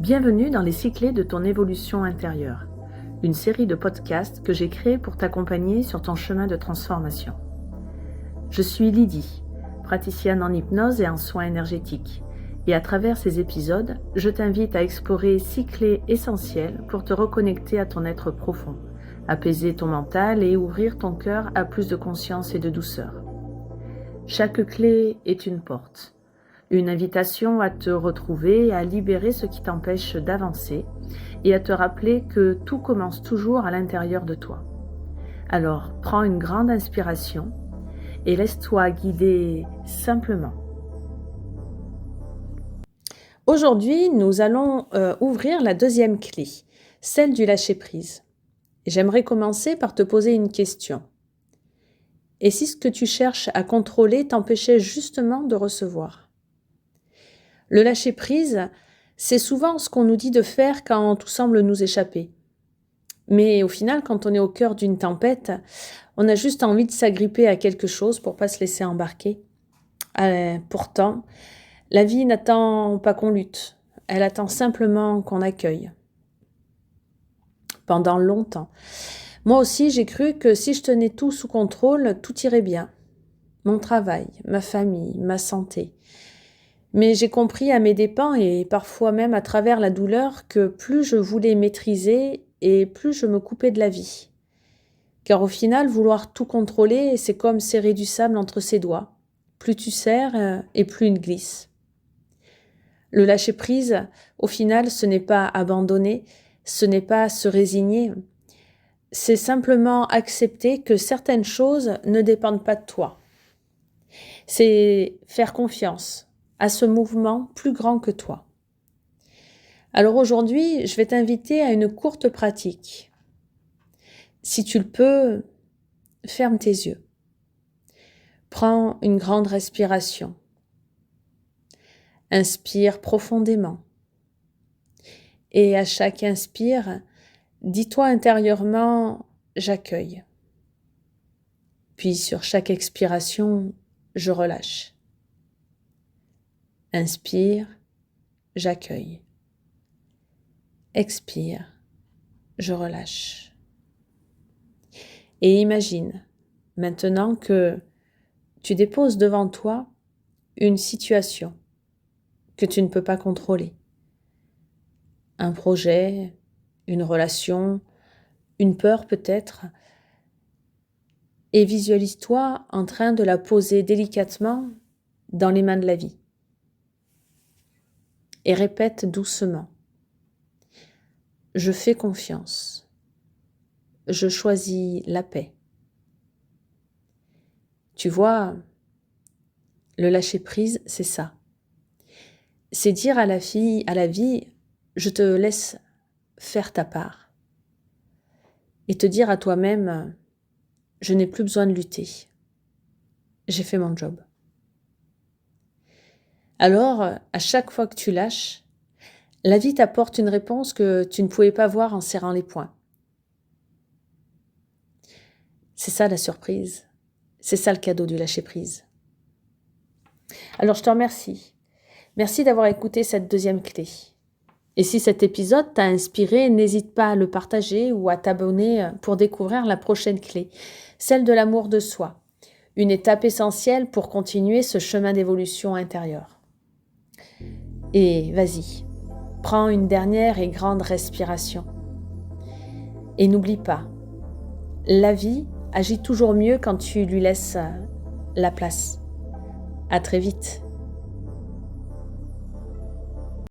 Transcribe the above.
Bienvenue dans les 6 clés de ton évolution intérieure, une série de podcasts que j'ai créée pour t'accompagner sur ton chemin de transformation. Je suis Lydie, praticienne en hypnose et en soins énergétiques, et à travers ces épisodes, je t'invite à explorer 6 clés essentielles pour te reconnecter à ton être profond, apaiser ton mental et ouvrir ton cœur à plus de conscience et de douceur. Chaque clé est une porte. Une invitation à te retrouver, à libérer ce qui t'empêche d'avancer et à te rappeler que tout commence toujours à l'intérieur de toi. Alors, prends une grande inspiration et laisse-toi guider simplement. Aujourd'hui, nous allons ouvrir la deuxième clé, celle du lâcher-prise. J'aimerais commencer par te poser une question. Et si ce que tu cherches à contrôler t'empêchait justement de recevoir ? Le lâcher-prise, c'est souvent ce qu'on nous dit de faire quand tout semble nous échapper. Mais au final, quand on est au cœur d'une tempête, on a juste envie de s'agripper à quelque chose pour pas se laisser embarquer. Pourtant, la vie n'attend pas qu'on lutte. Elle attend simplement qu'on accueille. Pendant longtemps. Moi aussi, j'ai cru que si je tenais tout sous contrôle, tout irait bien. Mon travail, ma famille, ma santé. Mais j'ai compris à mes dépens et parfois même à travers la douleur que plus je voulais maîtriser et plus je me coupais de la vie. Car au final, vouloir tout contrôler, c'est comme serrer du sable entre ses doigts. Plus tu serres et plus il glisse. Le lâcher-prise, au final, ce n'est pas abandonner, ce n'est pas se résigner. C'est simplement accepter que certaines choses ne dépendent pas de toi. C'est faire confiance à ce mouvement plus grand que toi. Alors aujourd'hui, je vais t'inviter à une courte pratique. Si tu le peux, ferme tes yeux. Prends une grande respiration. Inspire profondément. Et à chaque inspire, dis-toi intérieurement « j'accueille ». Puis sur chaque expiration, je relâche. Inspire, j'accueille. Expire, je relâche. Et imagine maintenant que tu déposes devant toi une situation que tu ne peux pas contrôler. Un projet, une relation, une peur peut-être. Et visualise-toi en train de la poser délicatement dans les mains de la vie. Et répète doucement. Je fais confiance. Je choisis la paix. Tu vois, le lâcher-prise, c'est ça. C'est dire à la vie, je te laisse faire ta part. Et te dire à toi-même, je n'ai plus besoin de lutter. J'ai fait mon job. Alors, à chaque fois que tu lâches, la vie t'apporte une réponse que tu ne pouvais pas voir en serrant les poings. C'est ça la surprise. C'est ça le cadeau du lâcher-prise. Alors je te remercie. Merci d'avoir écouté cette deuxième clé. Et si cet épisode t'a inspiré, n'hésite pas à le partager ou à t'abonner pour découvrir la prochaine clé, celle de l'amour de soi. Une étape essentielle pour continuer ce chemin d'évolution intérieure. Et vas-y, prends une dernière et grande respiration. Et n'oublie pas, la vie agit toujours mieux quand tu lui laisses la place. À très vite.